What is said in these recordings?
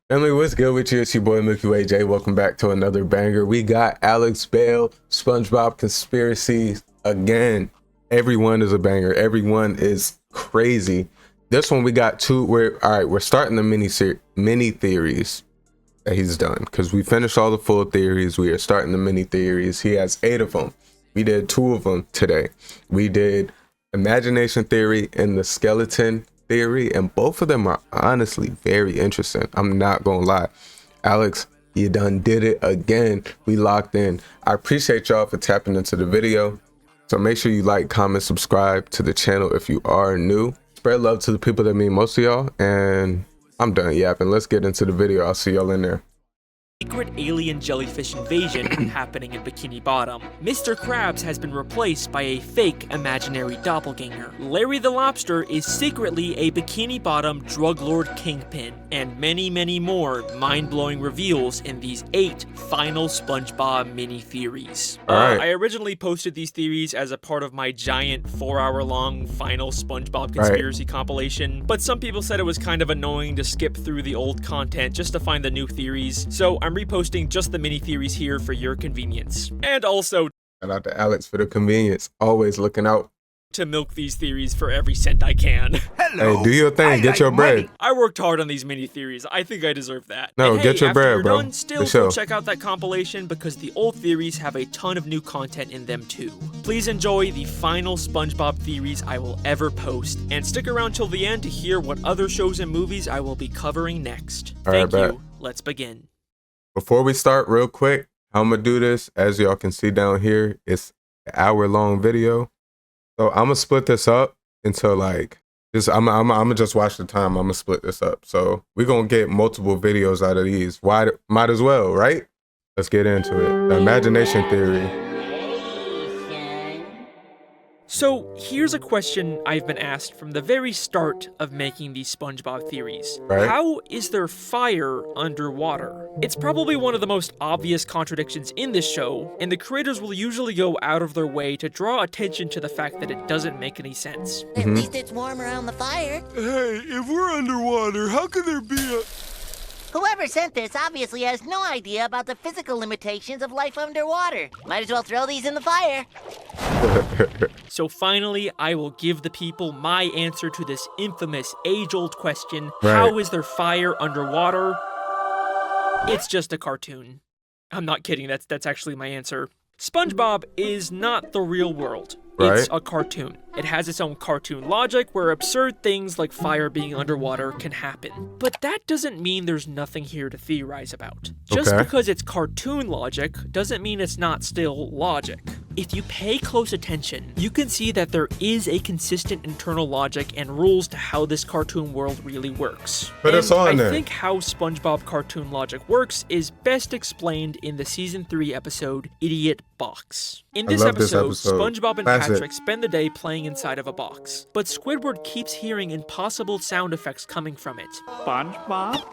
Family, what's good with you? It's your boy Milky Way J. Welcome back to another banger. We got Alex Bale, Spongebob Conspiracies again. Everyone is a banger. Everyone is crazy. This one we got two. We're starting the mini theories that he's done because we finished all the full theories. We are starting the mini theories. He has 8 of them. We did 2 of them today. We did imagination theory and the skeleton theory, and both of them are honestly very interesting. I'm not gonna lie. Alex, you done did it again. We locked in. I appreciate y'all for tapping into the video. So make sure you like, comment, subscribe to the channel if you are new. Spread love to the people that mean most of y'all. And I'm done yapping. Let's get into the video. I'll see y'all in there. Secret alien jellyfish invasion happening in Bikini Bottom. Mr. Krabs has been replaced by a fake imaginary doppelganger. Larry the Lobster is secretly a Bikini Bottom drug lord kingpin, and many more mind-blowing reveals in these 8 final SpongeBob mini theories. I originally posted these theories as a part of my giant 4-hour-long final SpongeBob conspiracy compilation, but some people said it was kind of annoying to skip through the old content just to find the new theories, so I'm reposting just the mini theories here for your convenience. And also, shout out to Alex for the convenience, always looking out to milk these theories for every cent I can. Hello. Hey, do your thing, get your bread. I worked hard on these mini theories. I think I deserve that. No, and get your bread, bro. Done, still go check out that compilation because the old theories have a ton of new content in them too. Please enjoy the final SpongeBob theories I will ever post, and stick around till the end to hear what other shows and movies I will be covering next. Thank you. Let's begin. Before we start, real quick, how I'm gonna do this, as y'all can see down here, it's an hour-long video. So I'm gonna split this up into like, I'm gonna just watch the time. I'm gonna split this up. So we're gonna get multiple videos out of these. Why? Might as well, right? Let's get into it. The imagination theory. So here's a question I've been asked from the very start of making these SpongeBob theories. How is there fire underwater? It's probably one of the most obvious contradictions in this show, and the creators will usually go out of their way to draw attention to the fact that it doesn't make any sense. At least it's warm around the fire. Hey, if we're underwater, how could there be a... Whoever sent this obviously has no idea about the physical limitations of life underwater. Might as well throw these in the fire. So finally, I will give the people my answer to this infamous age-old question. How is there fire underwater? It's just a cartoon. I'm not kidding, that's actually my answer. SpongeBob is not the real world. It's a cartoon. It has its own cartoon logic where absurd things like fire being underwater can happen. But that doesn't mean there's nothing here to theorize about. Just because it's cartoon logic doesn't mean it's not still logic. If you pay close attention, you can see that there is a consistent internal logic and rules to how this cartoon world really works. I think how SpongeBob cartoon logic works is best explained in the Season 3 episode, Idiot Box. In this episode, SpongeBob and Patrick spend the day playing inside of a box, but Squidward keeps hearing impossible sound effects coming from it. SpongeBob?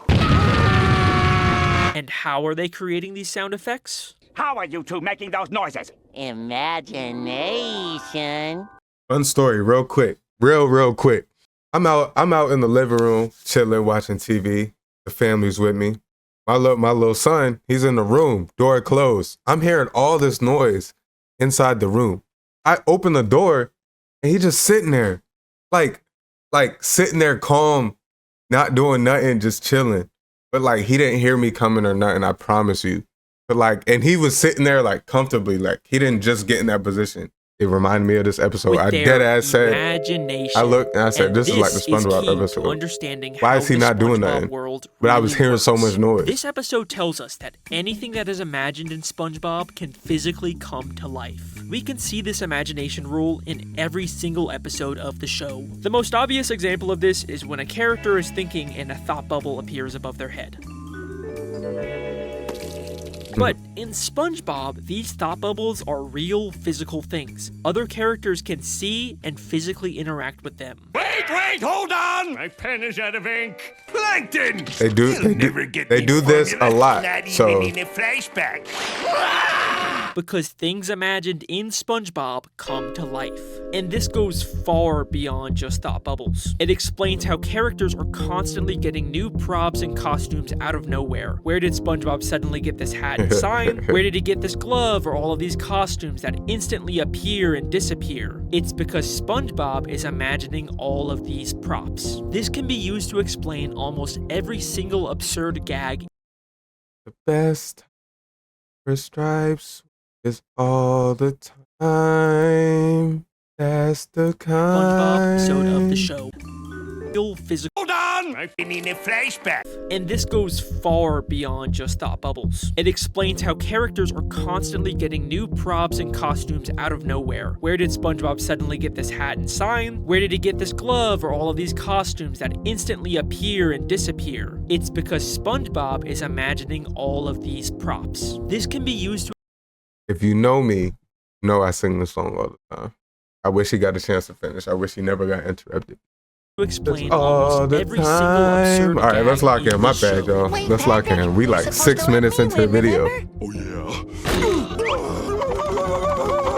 And how are they creating these sound effects? How are you two making those noises? Imagination. Fun story, real quick. Real quick. I'm out in the living room, chilling, watching TV. The family's with me. My little son, he's in the room, door closed. I'm hearing all this noise inside the room. I open the door and he just sitting there, like sitting there calm, not doing nothing, just chilling. But like he didn't hear me coming or nothing, I promise you. But like, and he was sitting there like comfortably, like he didn't just get in that position. It reminded me of this episode. I dead ass said, I looked and I said, this is like the SpongeBob episode. Understanding why is he not doing nothing? But I was hearing so much noise. This episode tells us that anything that is imagined in SpongeBob can physically come to life. We can see this imagination rule in every single episode of the show. The most obvious example of this is when a character is thinking and a thought bubble appears above their head. But in SpongeBob, these thought bubbles are real physical things. Other characters can see and physically interact with them. Wait, hold on! My pen is out of ink. Plankton! They do this a lot. So not even in a flashback. because things imagined in SpongeBob come to life. And this goes far beyond just thought bubbles. It explains how characters are constantly getting new props and costumes out of nowhere. Where did SpongeBob suddenly get this hat and sign? Where did he get this glove or all of these costumes that instantly appear and disappear? It's because SpongeBob is imagining all of these props. This can be used to explain almost every single absurd gag. The best for Stripes is all the time. That's the SpongeBob kind. episode of the show. Real physical. Hold on! I've been in a flashback. And this goes far beyond just thought bubbles. It explains how characters are constantly getting new props and costumes out of nowhere. Where did SpongeBob suddenly get this hat and sign? Where did he get this glove or all of these costumes that instantly appear and disappear? It's because SpongeBob is imagining all of these props. This can be used to... If you know me, you know I sing this song all the time. I wish he got a chance to finish. I wish he never got interrupted. explain all almost the every single time. absurd All right, let's gag lock in in. My the bad, show. y'all. Wait, Let's lock Patrick, in. We you're like supposed 6 to let minutes me into the win, video. remember?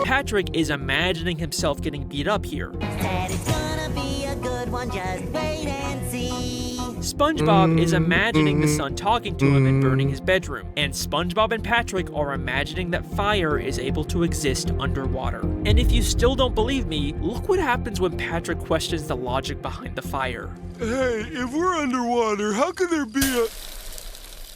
Patrick is imagining himself getting beat up here. Said it's gonna be a good one, just wait and see. SpongeBob is imagining the sun talking to him and burning his bedroom, and SpongeBob and Patrick are imagining that fire is able to exist underwater. And if you still don't believe me, look what happens when Patrick questions the logic behind the fire. Hey, if we're underwater, how could there be a...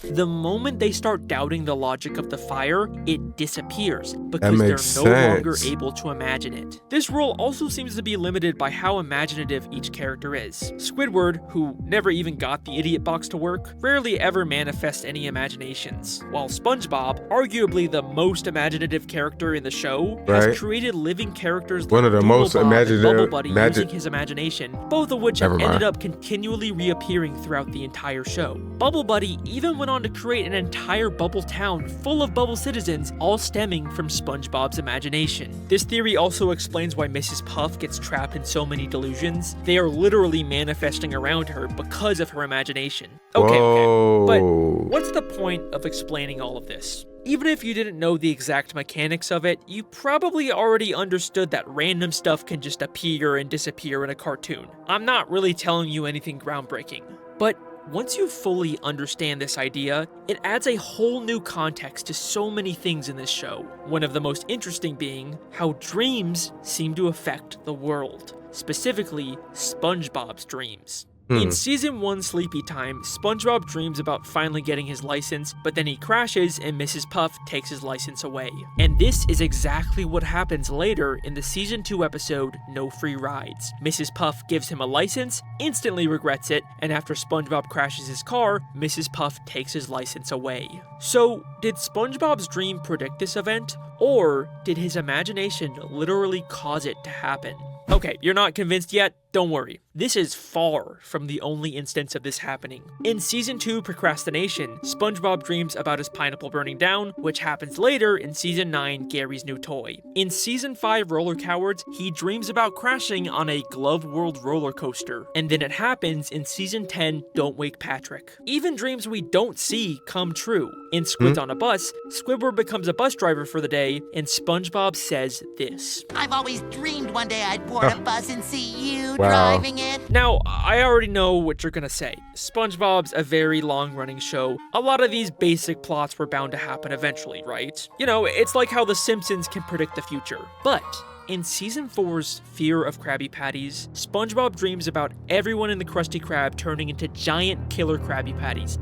The moment they start doubting the logic of the fire, it disappears because That they're makes no longer sense. able to imagine it. This rule also seems to be limited by how imaginative each character is. Squidward, who never even got the idiot box to work, rarely ever manifests any imaginations, while SpongeBob, arguably the most imaginative character in the show, Right. has created living characters One like of the most Doodlebob and imaginative- Bubble Buddy magi- using his imagination, both of which Never have ended mind. up continually reappearing throughout the entire show. Bubble Buddy even went on to create an entire bubble town full of bubble citizens, all stemming from SpongeBob's imagination. This theory also explains why Mrs. Puff gets trapped in so many delusions. They are literally manifesting around her because of her imagination. Okay, but Whoa. what's the point of explaining all of this? Even if you didn't know the exact mechanics of it, you probably already understood that random stuff can just appear and disappear in a cartoon. I'm not really telling you anything groundbreaking. But once you fully understand this idea, it adds a whole new context to so many things in this show. One of the most interesting being how dreams seem to affect the world, specifically SpongeBob's dreams. In Season 1 Sleepy Time, SpongeBob dreams about finally getting his license, but then he crashes and Mrs. Puff takes his license away. And this is exactly what happens later in the Season 2 episode, No Free Rides. Mrs. Puff gives him a license, instantly regrets it, and after SpongeBob crashes his car, Mrs. Puff takes his license away. So, did SpongeBob's dream predict this event? Or did his imagination literally cause it to happen? Okay, you're not convinced yet? Don't worry. This is far from the only instance of this happening. In Season 2 Procrastination, SpongeBob dreams about his pineapple burning down, which happens later in Season 9 Gary's New Toy. In Season 5 Roller Cowards, he dreams about crashing on a Glove World roller coaster. And then it happens in Season 10 Don't Wake Patrick. Even dreams we don't see come true. In Squids on a Bus, Squidward becomes a bus driver for the day, and SpongeBob says this. I've always dreamed one day I'd board a bus and see you Wow. driving it. Now, I already know what you're gonna say. SpongeBob's a very long-running show. A lot of these basic plots were bound to happen eventually, right? You know, it's like how The Simpsons can predict the future. But in Season 4's Fear of Krabby Patties, SpongeBob dreams about everyone in the Krusty Krab turning into giant killer Krabby Patties.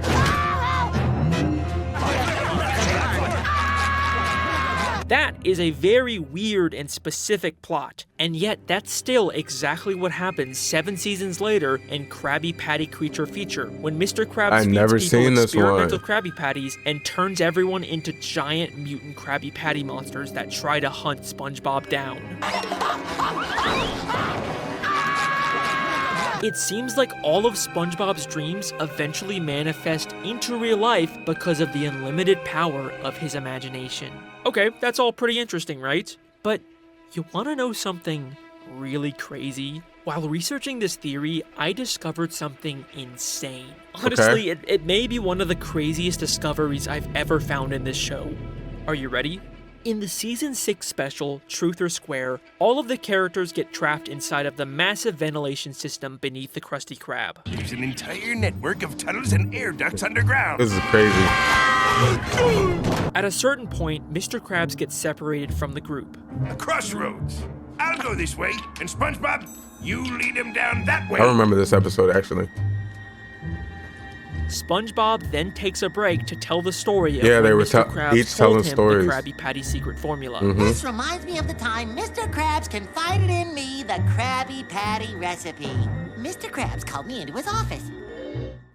That is a very weird and specific plot, and yet that's still exactly what happens 7 seasons later in Krabby Patty Creature Feature, when Mr. Krabs I've feeds never people seen this experimental one. Krabby Patties and turns everyone into giant mutant Krabby Patty monsters that try to hunt SpongeBob down. It seems like all of SpongeBob's dreams eventually manifest into real life because of the unlimited power of his imagination. Okay, that's all pretty interesting, right? But you want to know something really crazy? While researching this theory, I discovered something insane. Honestly, it may be one of the craziest discoveries I've ever found in this show. Are you ready? In the Season 6 special, Truth or Square, all of the characters get trapped inside of the massive ventilation system beneath the Krusty Krab. There's an entire network of tunnels and air ducts underground. This is crazy. At a certain point, Mr. Krabs gets separated from the group. A crossroads. I'll go this way, and SpongeBob, you lead him down that way. I remember this episode, actually. SpongeBob then takes a break to tell the story of Yeah, they when were Mr. Krabs each told telling him stories. the Krabby Patty secret formula. This reminds me of the time Mr. Krabs confided in me the Krabby Patty recipe. Mr. Krabs called me into his office.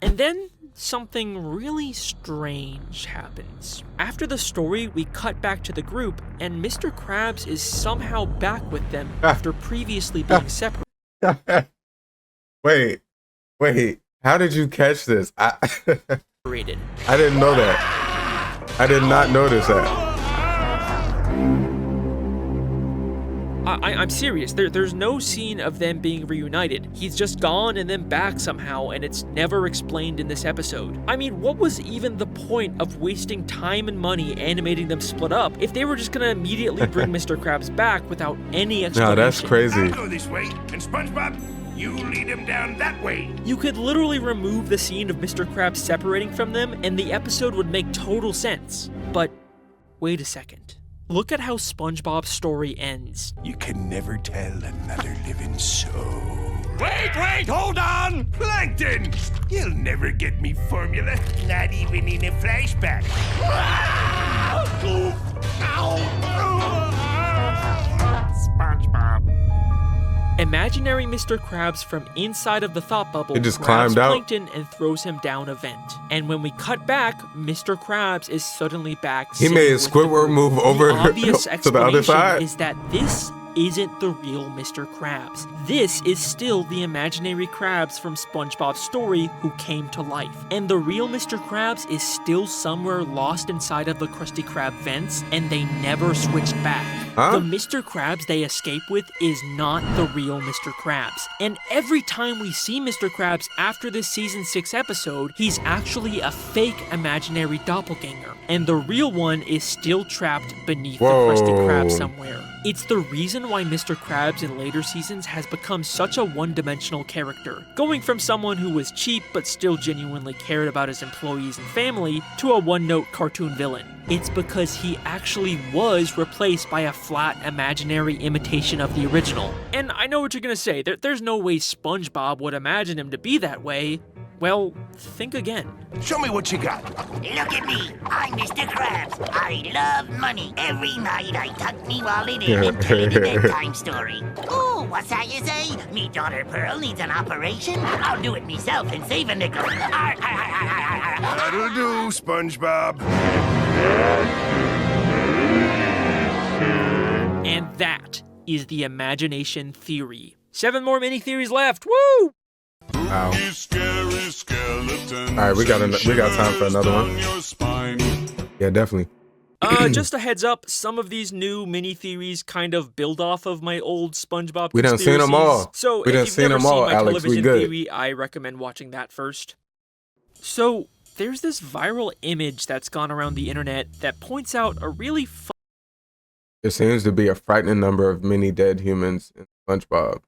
And then something really strange happens. After the story, we cut back to the group, and Mr. Krabs is somehow back with them after previously being separated. Wait. How did you catch this? I didn't know that. I did not notice that. I'm serious. There's no scene of them being reunited. He's just gone and then back somehow, and it's never explained in this episode. I mean, what was even the point of wasting time and money animating them split up if they were just gonna immediately bring Mr. Krabs back without any explanation? No, that's crazy. I'll go this way, and SpongeBob, you lead him down that way. You could literally remove the scene of Mr. Krabs separating from them, and the episode would make total sense. But wait a second. Look at how SpongeBob's story ends. You can never tell another living soul. Wait, hold on! Plankton! You'll never get me formula, not even in a flashback. SpongeBob. Imaginary Mr. Krabs from inside of the thought bubble He just grabs climbed out. Plankton and throws him down a vent. And when we cut back, Mr. Krabs is suddenly back. He sitting made with the Squidward group. move over The obvious to the other explanation side. is that this isn't the real Mr. Krabs. This is still the imaginary Krabs from SpongeBob's story who came to life. And the real Mr. Krabs is still somewhere lost inside of the Krusty Krab vents, and they never switched back. Huh? The Mr. Krabs they escape with is not the real Mr. Krabs. And every time we see Mr. Krabs after this Season 6 episode, he's actually a fake imaginary doppelganger. And the real one is still trapped beneath the Krusty Krab somewhere. It's the reason why Mr. Krabs in later seasons has become such a one-dimensional character, going from someone who was cheap but still genuinely cared about his employees and family to a one-note cartoon villain. It's because he actually was replaced by a flat, imaginary imitation of the original. And I know what you're gonna say, there's no way SpongeBob would imagine him to be that way. Well, think again. Show me what you got. Look at me. I'm Mr. Krabs. I love money. Every night I tuck me wallet in and tell it a bedtime story. Ooh, what's that you say? Me daughter Pearl needs an operation? I'll do it myself and save a nickel. That'll do, SpongeBob. And that is the imagination theory. 7 more mini theories left. Woo! Wow. Scary skeleton. All right, we got time for another one. Yeah, definitely. Just a heads up, some of these new mini theories kind of build off of my old SpongeBob We done seen 'em all. So We done if you've seen never 'em all, seen my Alex. We television good. theory, I recommend watching that first. So there's this viral image that's gone around the internet that points out a really There seems to be a frightening number of mini dead humans in SpongeBob.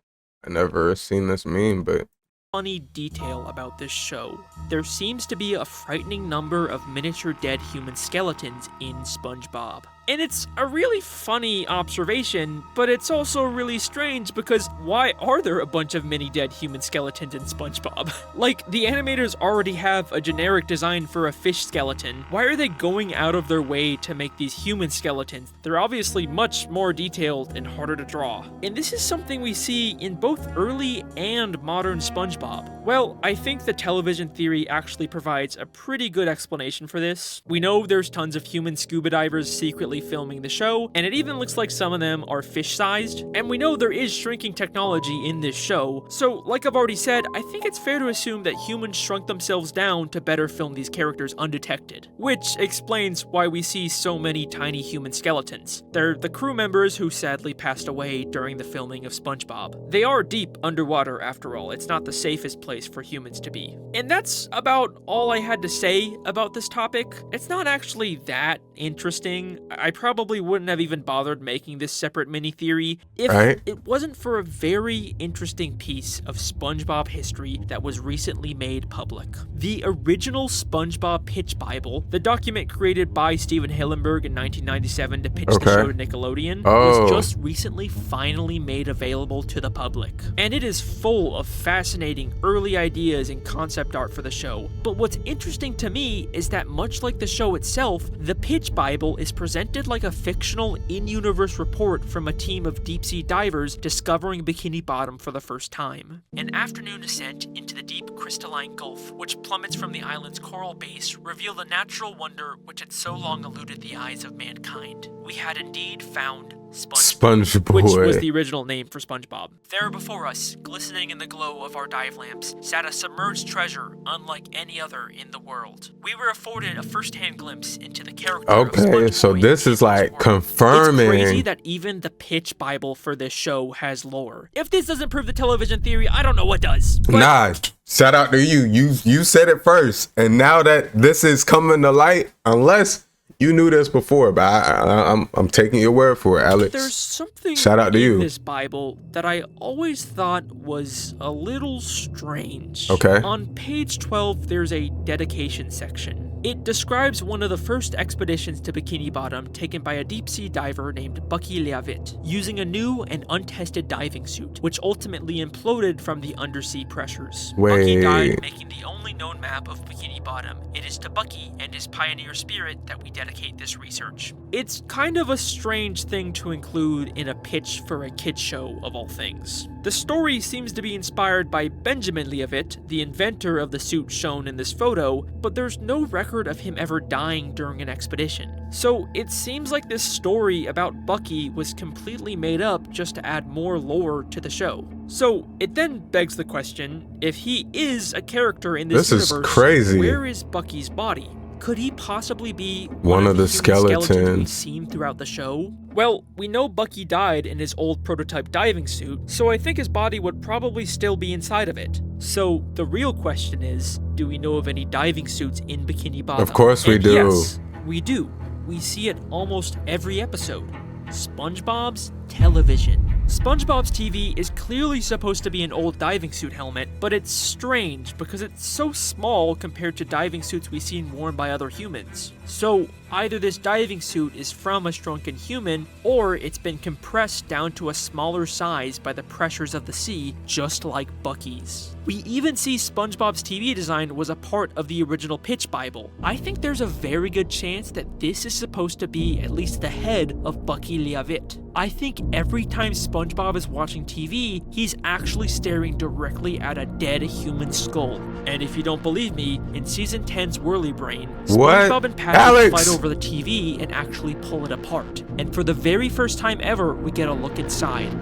I never seen this meme, but funny detail about this show. There seems to be a frightening number of miniature dead human skeletons in SpongeBob. And it's a really funny observation, but it's also really strange because why are there a bunch of mini dead human skeletons in SpongeBob? Like, the animators already have a generic design for a fish skeleton. Why are they going out of their way to make these human skeletons? They're obviously much more detailed and harder to draw. And this is something we see in both early and modern SpongeBob. Well, I think the television theory actually provides a pretty good explanation for this. We know there's tons of human scuba divers secretly filming the show, and it even looks like some of them are fish-sized. And we know there is shrinking technology in this show, so like I've already said, I think it's fair to assume that humans shrunk themselves down to better film these characters undetected. Which explains why we see so many tiny human skeletons. They're the crew members who sadly passed away during the filming of SpongeBob. They are deep underwater after all, it's not the safest place for humans to be. And that's about all I had to say about this topic. It's not actually that interesting. I probably wouldn't have even bothered making this separate mini theory if it wasn't for a very interesting piece of SpongeBob history that was recently made public. The original SpongeBob Pitch Bible, the document created by Steven Hillenburg in 1997 to pitch the show to Nickelodeon, was just recently finally made available to the public. And it is full of fascinating early ideas and concept art for the show. But what's interesting to me is that much like the show itself, the Pitch Bible is presented like a fictional in-universe report from a team of deep-sea divers discovering Bikini Bottom for the first time. An afternoon ascent into the deep crystalline gulf, which plummets from the island's coral base, revealed the natural wonder which had so long eluded the eyes of mankind. We had indeed found SpongeBob, which was the original name for SpongeBob. There before us, glistening in the glow of our dive lamps, sat a submerged treasure unlike any other in the world. We were afforded a first-hand glimpse into the character of SpongeBob. So this is like confirming. It's crazy that even the Pitch Bible for this show has lore. If this doesn't prove the television theory, I don't know what does. But nah, shout out to you. You said it first, and now that this is coming to light, unless you knew this before, but I'm taking your word for it, Alex. There's something shout out to you in this Bible that I always thought was a little strange. Okay. On page 12, there's a dedication section. It describes one of the first expeditions to Bikini Bottom taken by a deep-sea diver named Bucky Leavitt, using a new and untested diving suit, which ultimately imploded from the undersea pressures. Bucky died, making the only known map of Bikini Bottom. It is to Bucky and his pioneer spirit that we dedicate this research. It's kind of a strange thing to include in a pitch for a kid's show, of all things. The story seems to be inspired by Benjamin Leavitt, the inventor of the suit shown in this photo, but there's no record of him ever dying during an expedition. So it seems like this story about Bucky was completely made up just to add more lore to the show. So it then begs the question, if he is a character in this universe, is crazy. Where is Bucky's body? Could he possibly be one of the skeletons we've seen throughout the show? Well, we know Bucky died in his old prototype diving suit, so I think his body would probably still be inside of it. So the real question is, do we know of any diving suits in Bikini Bottom? Of course we do. Yes, we do. We see it almost every episode. SpongeBob's television. SpongeBob's TV is clearly supposed to be an old diving suit helmet, but it's strange because it's so small compared to diving suits we've seen worn by other humans. So either this diving suit is from a shrunken human, or it's been compressed down to a smaller size by the pressures of the sea, just like Bucky's. We even see SpongeBob's TV design was a part of the original Pitch Bible. I think there's a very good chance that this is supposed to be at least the head of Bucky Leavitt. I think every time SpongeBob is watching TV, he's actually staring directly at a dead human skull. And if you don't believe me, in Season 10's Whirly Brain, SpongeBob and Patrick fight over the TV and actually pull it apart. And for the very first time ever, we get a look inside.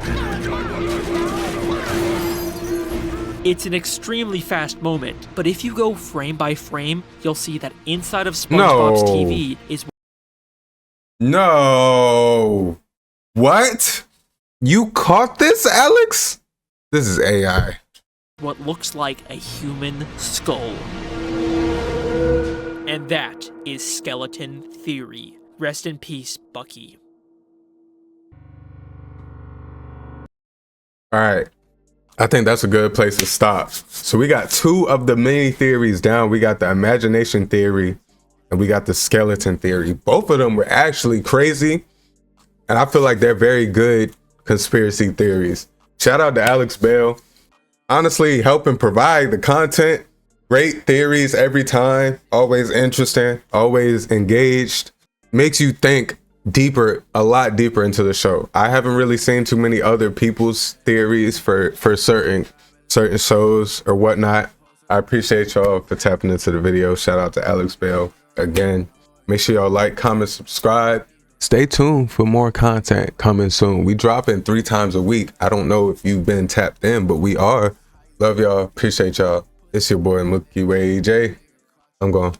It's an extremely fast moment, but if you go frame by frame, you'll see that inside of SpongeBob's TV is... No! What? You caught this, Alex? This is AI. What looks like a human skull. And that is Skeleton Theory. Rest in peace, Bucky. Alright. I think that's a good place to stop. So we got two of the mini theories down. We got the imagination theory and we got the skeleton theory. Both of them were actually crazy. And I feel like they're very good conspiracy theories. Shout out to Alex Bale. Honestly, helping provide the content. Great theories every time. Always interesting. Always engaged. Makes you think deeper, a lot deeper into the show. I haven't really seen too many other people's theories for certain shows or whatnot. I appreciate y'all for tapping into the video. Shout out to Alex Bale again. Make sure y'all like, comment, subscribe. Stay tuned for more content coming soon. We dropping 3 times a week. I don't know if you've been tapped in, but we are. Love y'all. Appreciate y'all. It's your boy Mookie Ray J. I'm gone.